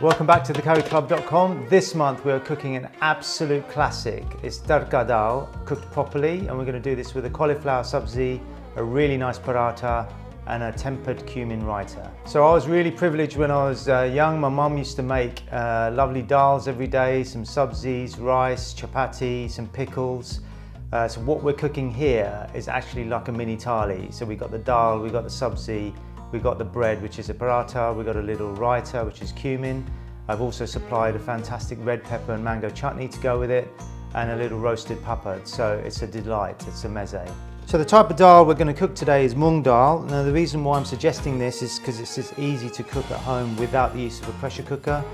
Welcome back to the KariClub.com. This month we're cooking an absolute classic. It's Tadka Dall, cooked properly, and we're going to do this with a cauliflower subzi, a really nice paratha, and a tempered cumin raita. So I was really privileged when I was young. My mum used to make lovely dals every day, some subzis, rice, chapati, some pickles. So what we're cooking here is actually like a mini thali. So we got the dal, we got the subzi, we got the bread, which is a paratha, we got a little raita, which is cumin. I've also supplied a fantastic red pepper and mango chutney to go with it, and a little roasted papad. So it's a delight, it's a meze. So the type of dal we're going to cook today is mung dal. Now the reason why I'm suggesting this is because it's just easy to cook at home without the use of a pressure cooker.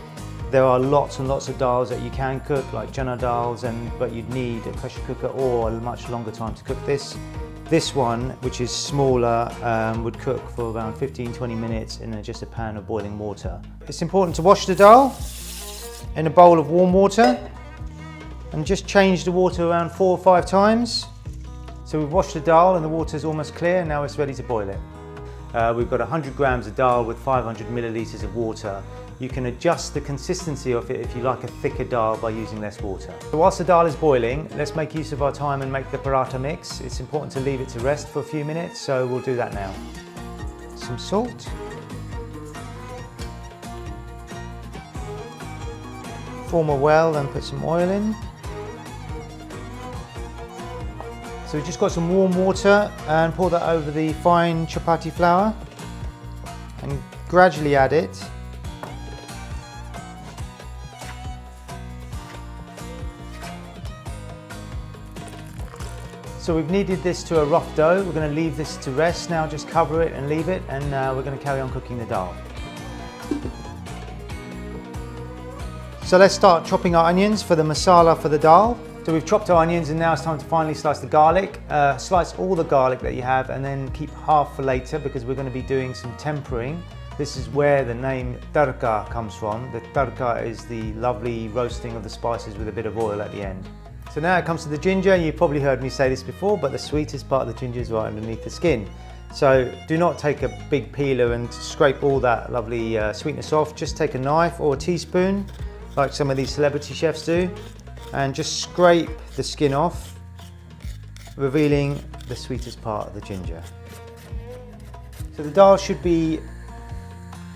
There are lots and lots of dals that you can cook, like chana dals, but you'd need a pressure cooker or a much longer time to cook this. This one, which is smaller, would cook for around 15-20 minutes in just a pan of boiling water. It's important to wash the dal in a bowl of warm water and just change the water around 4 or 5 times. So we've washed the dal and the water is almost clear, now it's ready to boil it. We've got 100 grams of dal with 500 millilitres of water. You can adjust the consistency of it if you like a thicker dal by using less water. So whilst the dal is boiling, let's make use of our time and make the paratha mix. It's important to leave it to rest for a few minutes, so we'll do that now. Some salt. Form a well and put some oil in. So we've just got some warm water and pour that over the fine chapati flour and gradually add it. So we've kneaded this to a rough dough. We're going to leave this to rest now, just cover it and leave it, and we're going to carry on cooking the dal. So let's start chopping our onions for the masala for the dal. So we've chopped our onions and now it's time to finally slice the garlic. Slice all the garlic that you have and then keep half for later because we're going to be doing some tempering. This is where the name tadka comes from. The tadka is the lovely roasting of the spices with a bit of oil at the end. So now it comes to the ginger. You've probably heard me say this before, but the sweetest part of the ginger is right underneath the skin. So do not take a big peeler and scrape all that lovely sweetness off. Just take a knife or a teaspoon, like some of these celebrity chefs do, and just scrape the skin off, revealing the sweetest part of the ginger. So the dal should be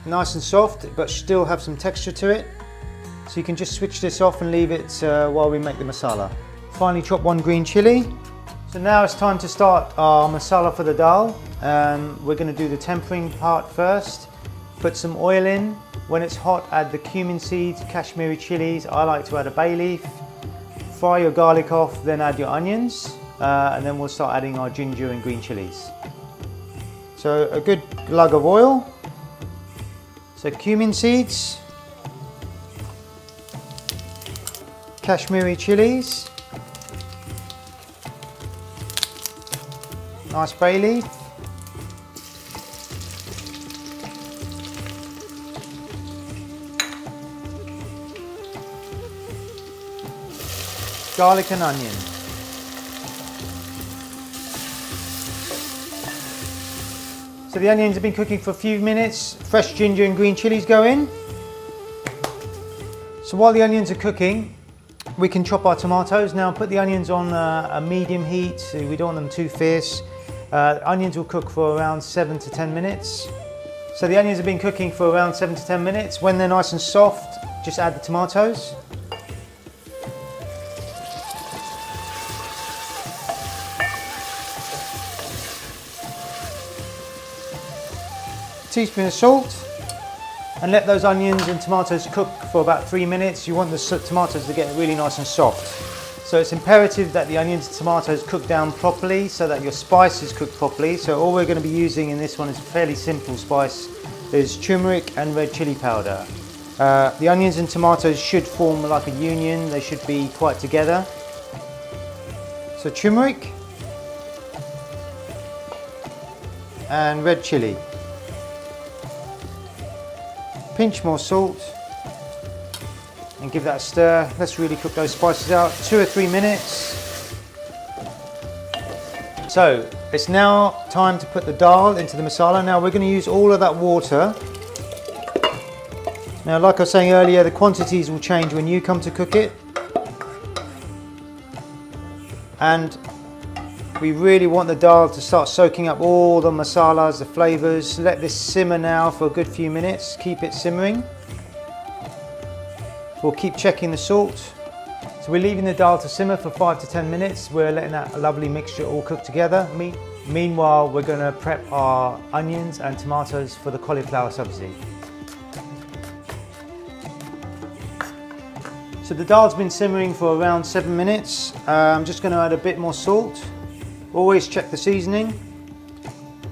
nice and soft, but still have some texture to it. So you can just switch this off and leave it while we make the masala. Finally chop 1 green chilli. So now it's time to start our masala for the dal. We're going to do the tempering part first. Put some oil in. When it's hot, add the cumin seeds, Kashmiri chilies. I like to add a bay leaf. Fry your garlic off, then add your onions, and then we'll start adding our ginger and green chilies. So a good glug of oil. So cumin seeds, Kashmiri chilies, nice bay leaf, garlic and onion. So the onions have been cooking for a few minutes. Fresh ginger and green chilies go in. So while the onions are cooking, we can chop our tomatoes. Now put the onions on a medium heat. So we don't want them too fierce. Onions will cook for around 7 to 10 minutes. So the onions have been cooking for around 7 to 10 minutes. When they're nice and soft, just add the tomatoes. Teaspoon of salt, and let those onions and tomatoes cook for about 3 minutes. You want the tomatoes to get really nice and soft. So it's imperative that the onions and tomatoes cook down properly so that your spices cook properly. So all we're going to be using in this one is a fairly simple spice. There's turmeric and red chili powder. The onions and tomatoes should form like a union. They should be quite together. So turmeric and red chili. Pinch more salt and give that a stir. Let's really cook those spices out, 2 or 3 minutes. So it's now time to put the dal into the masala. Now we're going to use all of that water Now, like I was saying earlier, the quantities will change when you come to cook it. And we really want the dal to start soaking up all the masalas, the flavors. Let this simmer now for a good few minutes. Keep it simmering. We'll keep checking the salt. So we're leaving the dal to simmer for 5 to 10 minutes. We're letting that lovely mixture all cook together. Meanwhile, we're going to prep our onions and tomatoes for the cauliflower subzi. So the dal's been simmering for around 7 minutes. I'm just going to add a bit more salt. Always check the seasoning.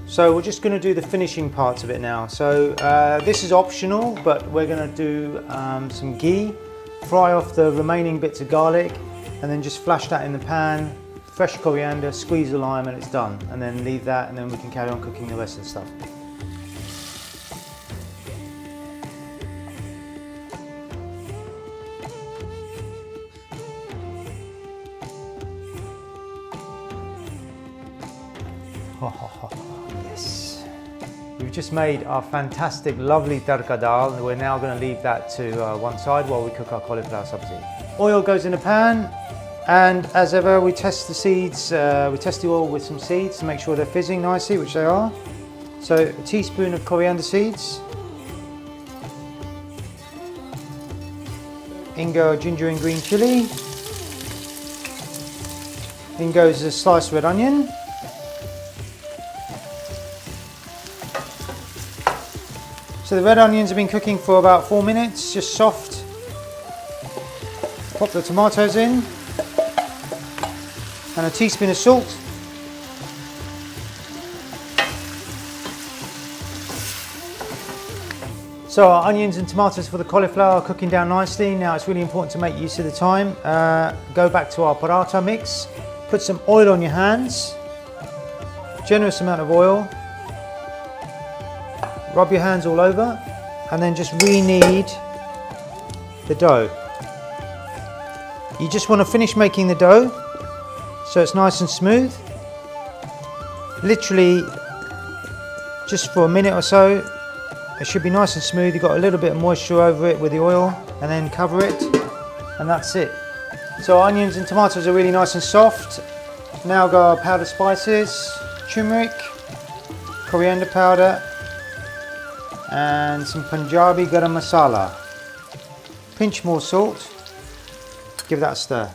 So we're just going to do the finishing parts of it now. So this is optional, but we're going to do some ghee, fry off the remaining bits of garlic, and then just flash that in the pan. Fresh coriander, squeeze the lime, and it's done. And then leave that, and then we can carry on cooking the rest of the stuff. Yes. We've just made our fantastic, lovely Tadka Dall. We're now going to leave that to one side while we cook our cauliflower subzi. Oil goes in a pan, and as ever, we test the seeds. We test the oil with some seeds to make sure they're fizzing nicely, which they are. So a teaspoon of coriander seeds. In go ginger and green chili. In goes a sliced red onion. So the red onions have been cooking for about 4 minutes, just soft. Pop the tomatoes in, and a teaspoon of salt. So our onions and tomatoes for the cauliflower are cooking down nicely. Now it's really important to make use of the time. Go back to our paratha mix, put some oil on your hands, generous amount of oil. Rub your hands all over, and then just re-knead the dough. You just want to finish making the dough so it's nice and smooth. Literally just for a minute or so. It should be nice and smooth. You've got a little bit of moisture over it with the oil, and then cover it, and that's it. So onions and tomatoes are really nice and soft. Now go our powdered spices, turmeric, coriander powder, and some Punjabi garam masala. Pinch more salt, give that a stir.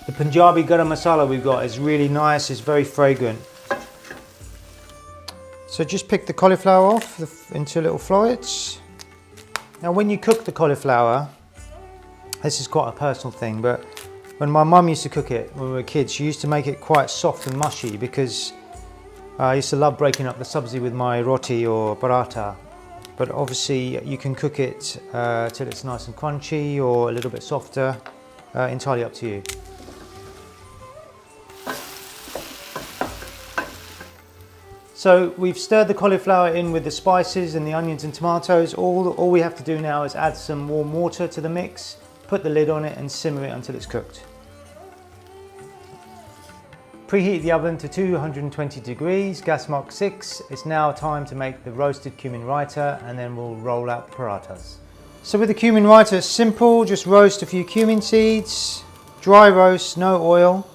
The Punjabi garam masala we've got is really nice, it's very fragrant. So just pick the cauliflower off into little florets. Now when you cook the cauliflower, this is quite a personal thing, but when my mum used to cook it when we were kids, she used to make it quite soft and mushy because I used to love breaking up the subzi with my roti or paratha. But obviously you can cook it till it's nice and crunchy or a little bit softer, entirely up to you. So we've stirred the cauliflower in with the spices and the onions and tomatoes. All we have to do now is add some warm water to the mix, put the lid on it and simmer it until it's cooked. Preheat the oven to 220 degrees, gas mark 6. It's now time to make the roasted cumin raita, and then we'll roll out the parathas. So with the cumin raita, it's simple, just roast a few cumin seeds, dry roast, no oil.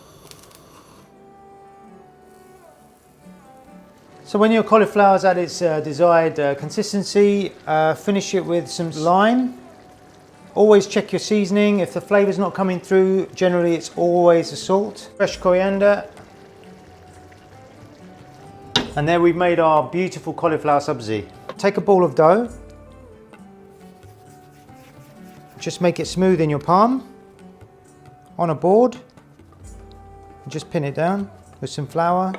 So when your cauliflower is at its desired consistency, finish it with some lime. Always check your seasoning. If the flavour's not coming through, generally it's always the salt. Fresh coriander. And there we've made our beautiful cauliflower subzi. Take a ball of dough. Just make it smooth in your palm. On a board. Just pin it down with some flour.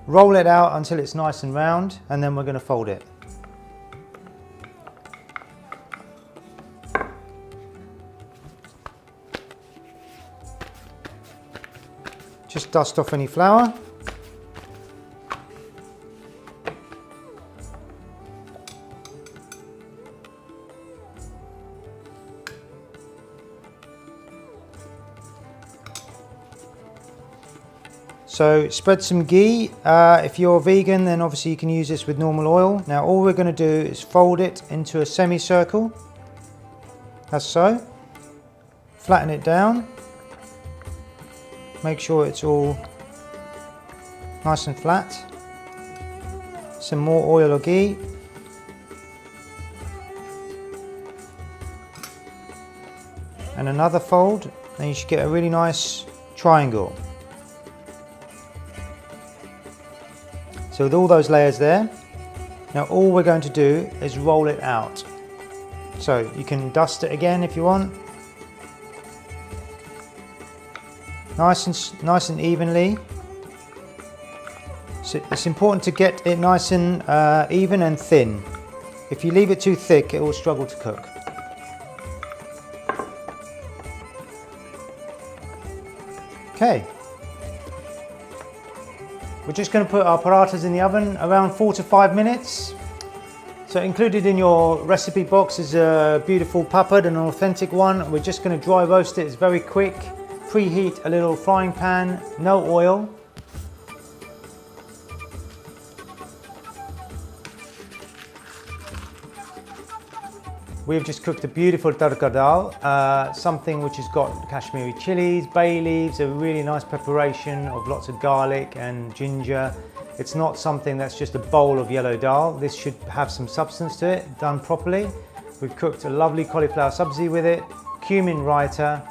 Roll it out until it's nice and round, and then we're going to fold it. Just dust off any flour. So spread some ghee. If you're vegan, then obviously you can use this with normal oil. Now all we're going to do is fold it into a semicircle, as so. Flatten it down. Make sure it's all nice and flat. Some more oil or ghee. And another fold, and you should get a really nice triangle. So with all those layers there, now all we're going to do is roll it out. So you can dust it again if you want. Nice and evenly. So it's important to get it nice and even and thin. If you leave it too thick, it will struggle to cook. Okay. We're just going to put our parathas in the oven around 4 to 5 minutes. So included in your recipe box is a beautiful papad, an authentic one. We're just going to dry roast it. It's very quick. Preheat a little frying pan, no oil. We've just cooked a beautiful Tadka Dall, something which has got Kashmiri chilies, bay leaves, a really nice preparation of lots of garlic and ginger. It's not something that's just a bowl of yellow dal. This should have some substance to it, done properly. We've cooked a lovely cauliflower subzi with it, cumin raita,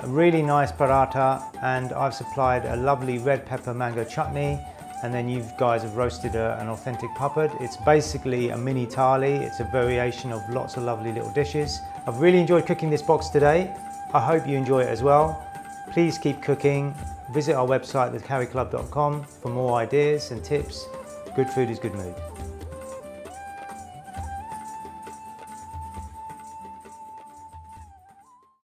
a really nice paratha, and I've supplied a lovely red pepper mango chutney. And then you guys have roasted an authentic papad. It's basically a mini thali. It's a variation of lots of lovely little dishes. I've really enjoyed cooking this box today. I hope you enjoy it as well. Please keep cooking. Visit our website with KariClub.com for more ideas and tips. Good food is good mood.